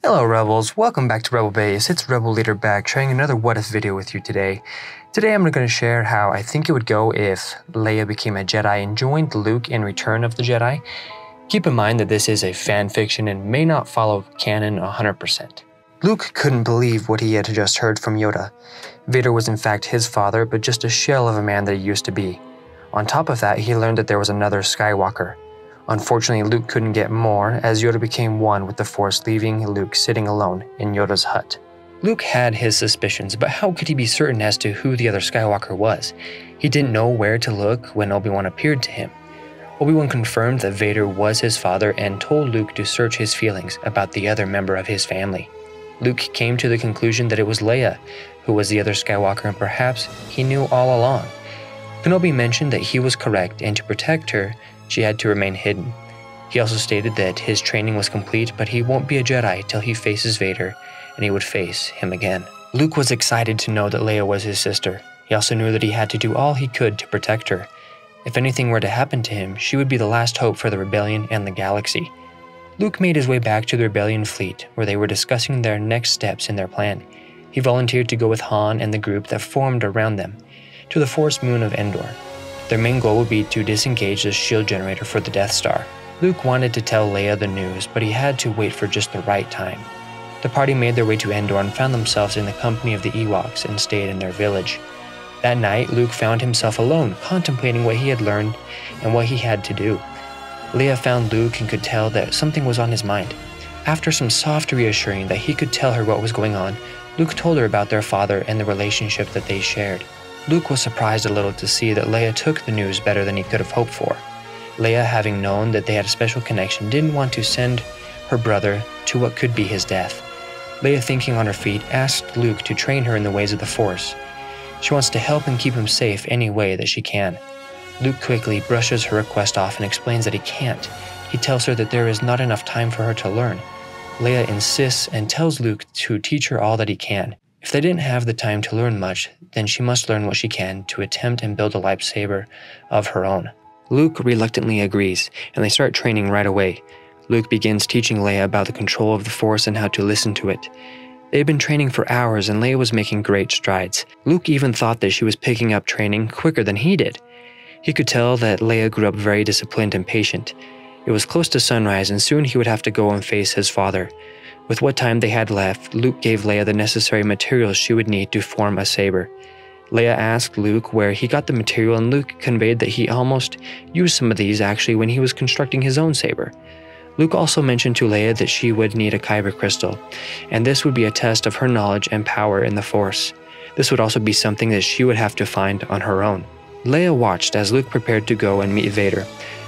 Hello Rebels, welcome back to Rebel Base. It's Rebel Leader back, sharing another what if video with you today. Today I'm going to share how I think it would go if Leia became a Jedi and joined Luke in Return of the Jedi. Keep in mind that this is a fan fiction and may not follow canon 100%. Luke couldn't believe what he had just heard from Yoda. Vader was in fact his father, but just a shell of a man that he used to be. On top of that, he learned that there was another Skywalker. Unfortunately, Luke couldn't get more, as Yoda became one with the Force, leaving Luke sitting alone in Yoda's hut. Luke had his suspicions, but how could he be certain as to who the other Skywalker was? He didn't know where to look when Obi-Wan appeared to him. Obi-Wan confirmed that Vader was his father and told Luke to search his feelings about the other member of his family. Luke came to the conclusion that it was Leia who was the other Skywalker, and perhaps he knew all along. Kenobi mentioned that he was correct, and to protect her, she had to remain hidden. He also stated that his training was complete, but he won't be a Jedi till he faces Vader, and he would face him again. Luke was excited to know that Leia was his sister. He also knew that he had to do all he could to protect her. If anything were to happen to him, she would be the last hope for the rebellion and the galaxy. Luke made his way back to the rebellion fleet, where they were discussing their next steps in their plan. He volunteered to go with Han and the group that formed around them to the forest moon of Endor. Their main goal would be to disengage the shield generator for the Death Star. Luke wanted to tell Leia the news, but he had to wait for just the right time. The party made their way to Endor and found themselves in the company of the Ewoks and stayed in their village. That night, Luke found himself alone, contemplating what he had learned and what he had to do. Leia found Luke and could tell that something was on his mind. After some soft reassuring that he could tell her what was going on, Luke told her about their father and the relationship that they shared. Luke was surprised a little to see that Leia took the news better than he could have hoped for. Leia, having known that they had a special connection, didn't want to send her brother to what could be his death. Leia, thinking on her feet, asked Luke to train her in the ways of the Force. She wants to help and keep him safe any way that she can. Luke quickly brushes her request off and explains that he can't. He tells her that there is not enough time for her to learn. Leia insists and tells Luke to teach her all that he can. If they didn't have the time to learn much, then she must learn what she can to attempt and build a lightsaber of her own. Luke reluctantly agrees, and they start training right away. Luke begins teaching Leia about the control of the Force and how to listen to it. They had been training for hours, and Leia was making great strides. Luke even thought that she was picking up training quicker than he did. He could tell that Leia grew up very disciplined and patient. It was close to sunrise, and soon he would have to go and face his father. With what time they had left, Luke gave Leia the necessary materials she would need to form a saber. Leia asked Luke where he got the material, and Luke conveyed that he almost used some of these actually when he was constructing his own saber. Luke also mentioned to Leia that she would need a kyber crystal, and this would be a test of her knowledge and power in the Force. This would also be something that she would have to find on her own. Leia watched as Luke prepared to go and meet Vader.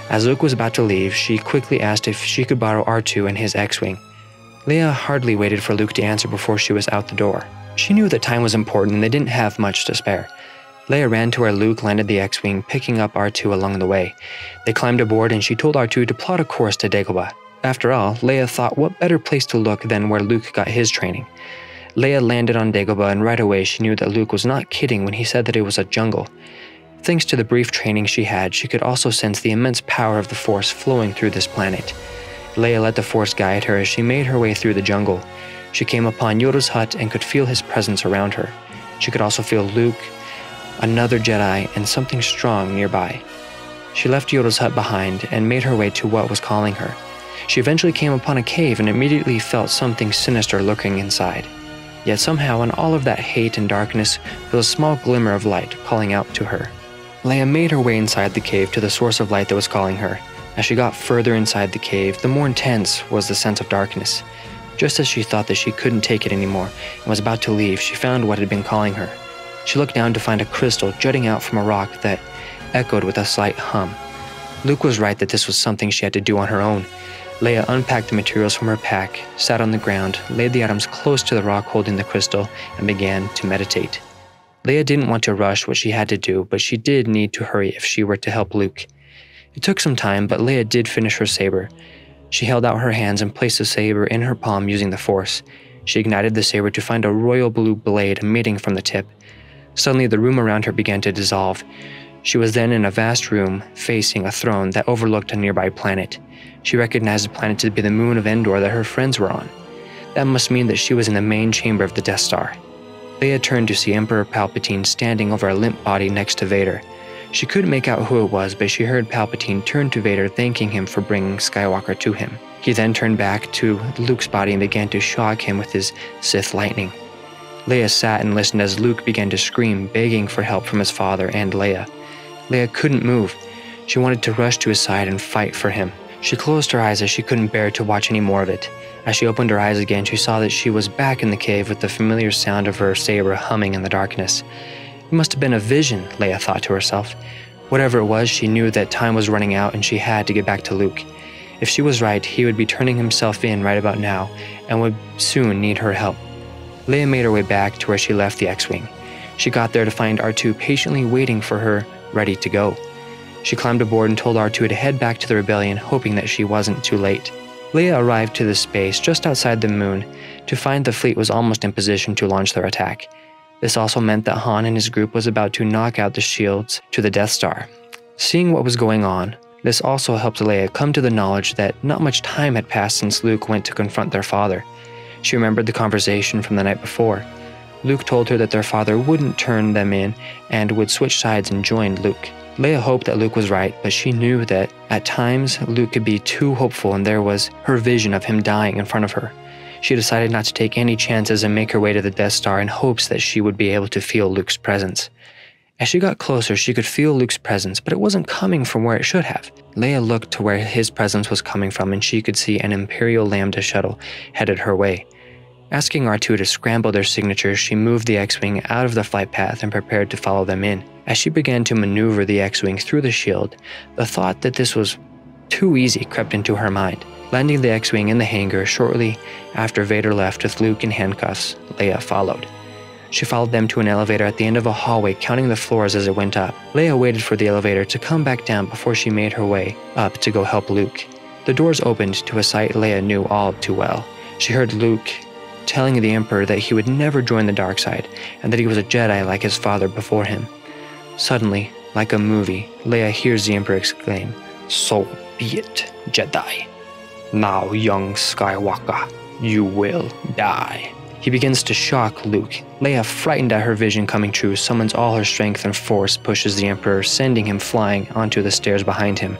As Luke was about to leave, she quickly asked if she could borrow R2 and his X-Wing. Leia hardly waited for Luke to answer before she was out the door. She knew that time was important and they didn't have much to spare. Leia ran to where Luke landed the X-Wing, picking up R2 along the way. They climbed aboard and she told R2 to plot a course to Dagobah. After all, Leia thought what better place to look than where Luke got his training. Leia landed on Dagobah, and right away she knew that Luke was not kidding when he said that it was a jungle. Thanks to the brief training she had, she could also sense the immense power of the Force flowing through this planet. Leia let the Force guide her as she made her way through the jungle. She came upon Yoda's hut and could feel his presence around her. She could also feel Luke, another Jedi, and something strong nearby. She left Yoda's hut behind and made her way to what was calling her. She eventually came upon a cave and immediately felt something sinister lurking inside. Yet somehow in all of that hate and darkness was a small glimmer of light calling out to her. Leia made her way inside the cave to the source of light that was calling her. As she got further inside the cave, the more intense was the sense of darkness. Just as she thought that she couldn't take it anymore and was about to leave, she found what had been calling her. She looked down to find a crystal jutting out from a rock that echoed with a slight hum. Luke was right that this was something she had to do on her own. Leia unpacked the materials from her pack, sat on the ground, laid the items close to the rock holding the crystal, and began to meditate. Leia didn't want to rush what she had to do, but she did need to hurry if she were to help Luke. It took some time, but Leia did finish her saber. She held out her hands and placed the saber in her palm using the Force. She ignited the saber to find a royal blue blade emitting from the tip. Suddenly, the room around her began to dissolve. She was then in a vast room facing a throne that overlooked a nearby planet. She recognized the planet to be the moon of Endor that her friends were on. That must mean that she was in the main chamber of the Death Star. Leia turned to see Emperor Palpatine standing over a limp body next to Vader. She couldn't make out who it was, but she heard Palpatine turn to Vader, thanking him for bringing Skywalker to him. He then turned back to Luke's body and began to shock him with his Sith lightning. Leia sat and listened as Luke began to scream, begging for help from his father and Leia. Leia couldn't move. She wanted to rush to his side and fight for him. She closed her eyes as she couldn't bear to watch any more of it. As she opened her eyes again, she saw that she was back in the cave with the familiar sound of her saber humming in the darkness. It must have been a vision, Leia thought to herself. Whatever it was, she knew that time was running out and she had to get back to Luke. If she was right, he would be turning himself in right about now and would soon need her help. Leia made her way back to where she left the X-Wing. She got there to find R2 patiently waiting for her, ready to go. She climbed aboard and told R2 to head back to the rebellion, hoping that she wasn't too late. Leia arrived to the space just outside the moon to find the fleet was almost in position to launch their attack. This also meant that Han and his group was about to knock out the shields to the Death Star. Seeing what was going on, this also helped Leia come to the knowledge that not much time had passed since Luke went to confront their father. She remembered the conversation from the night before. Luke told her that their father wouldn't turn them in and would switch sides and join Luke. Leia hoped that Luke was right, but she knew that at times Luke could be too hopeful, and there was her vision of him dying in front of her. She decided not to take any chances and make her way to the Death Star in hopes that she would be able to feel Luke's presence. As she got closer, she could feel Luke's presence, but it wasn't coming from where it should have. Leia looked to where his presence was coming from, and she could see an Imperial Lambda shuttle headed her way. Asking R2 to scramble their signatures, she moved the X-Wing out of the flight path and prepared to follow them in. As she began to maneuver the X-Wing through the shield, the thought that this was too easy crept into her mind. Landing the X-Wing in the hangar shortly after Vader left with Luke in handcuffs, Leia followed. She followed them to an elevator at the end of a hallway, counting the floors as it went up. Leia waited for the elevator to come back down before she made her way up to go help Luke. The doors opened to a sight Leia knew all too well. She heard Luke telling the Emperor that he would never join the dark side, and that he was a Jedi like his father before him. Suddenly, like a movie, Leia hears the Emperor exclaim, "So be it, Jedi. Now, young Skywalker, you will die." He begins to shock Luke. Leia, frightened at her vision coming true, summons all her strength and force, pushes the Emperor, sending him flying onto the stairs behind him.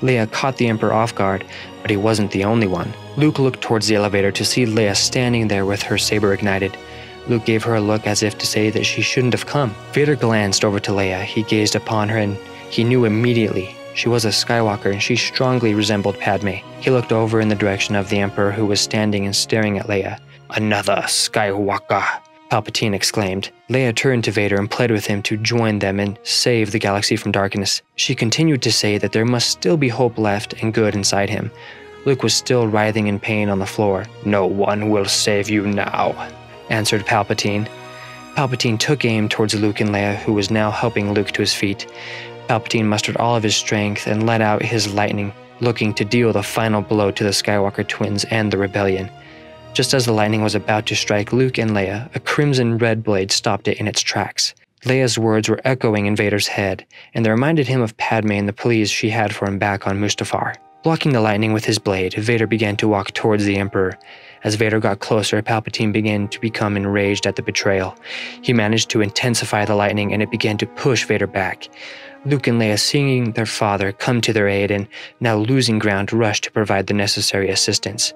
Leia caught the Emperor off guard, but he wasn't the only one. Luke looked towards the elevator to see Leia standing there with her saber ignited. Luke gave her a look as if to say that she shouldn't have come. Vader glanced over to Leia. He gazed upon her and he knew immediately she was a Skywalker and she strongly resembled Padme. He looked over in the direction of the Emperor, who was standing and staring at Leia. "Another Skywalker," Palpatine exclaimed. Leia turned to Vader and pled with him to join them and save the galaxy from darkness. She continued to say that there must still be hope left and good inside him. Luke was still writhing in pain on the floor. "No one will save you now," answered Palpatine. Palpatine took aim towards Luke and Leia, who was now helping Luke to his feet. Palpatine mustered all of his strength and let out his lightning, looking to deal the final blow to the Skywalker twins and the rebellion. Just as the lightning was about to strike Luke and Leia, a crimson red blade stopped it in its tracks. Leia's words were echoing in Vader's head, and they reminded him of Padme and the pleas she had for him back on Mustafar. Blocking the lightning with his blade, Vader began to walk towards the Emperor. As Vader got closer, Palpatine began to become enraged at the betrayal. He managed to intensify the lightning, and it began to push Vader back. Luke and Leia, seeing their father come to their aid and now losing ground, rushed to provide the necessary assistance.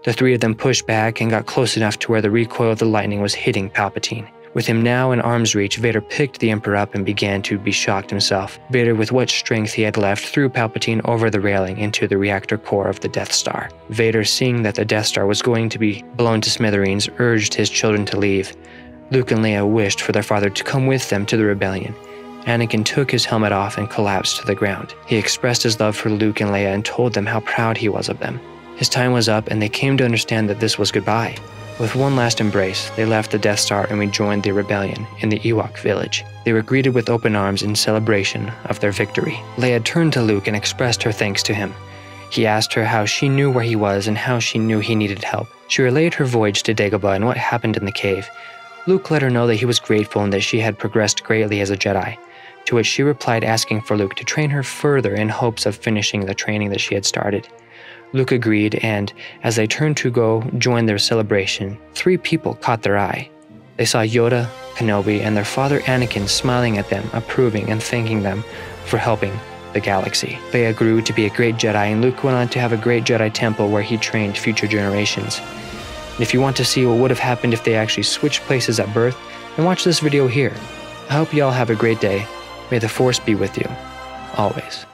The three of them pushed back and got close enough to where the recoil of the lightning was hitting Palpatine. With him now in arm's reach, Vader picked the Emperor up and began to be shocked himself. Vader, with what strength he had left, threw Palpatine over the railing into the reactor core of the Death Star. Vader, seeing that the Death Star was going to be blown to smithereens, urged his children to leave. Luke and Leia wished for their father to come with them to the rebellion. Anakin took his helmet off and collapsed to the ground. He expressed his love for Luke and Leia and told them how proud he was of them. His time was up, and they came to understand that this was goodbye. With one last embrace, they left the Death Star and rejoined the rebellion in the Ewok village. They were greeted with open arms in celebration of their victory. Leia turned to Luke and expressed her thanks to him. He asked her how she knew where he was and how she knew he needed help. She relayed her voyage to Dagobah and what happened in the cave. Luke let her know that he was grateful and that she had progressed greatly as a Jedi, to which she replied asking for Luke to train her further in hopes of finishing the training that she had started. Luke agreed, and as they turned to go join their celebration, 3 people caught their eye. They saw Yoda, Kenobi, and their father Anakin smiling at them, approving and thanking them for helping the galaxy. Leia grew to be a great Jedi, and Luke went on to have a great Jedi temple where he trained future generations. And if you want to see what would have happened if they actually switched places at birth, then watch this video here. I hope you all have a great day. May the Force be with you, always.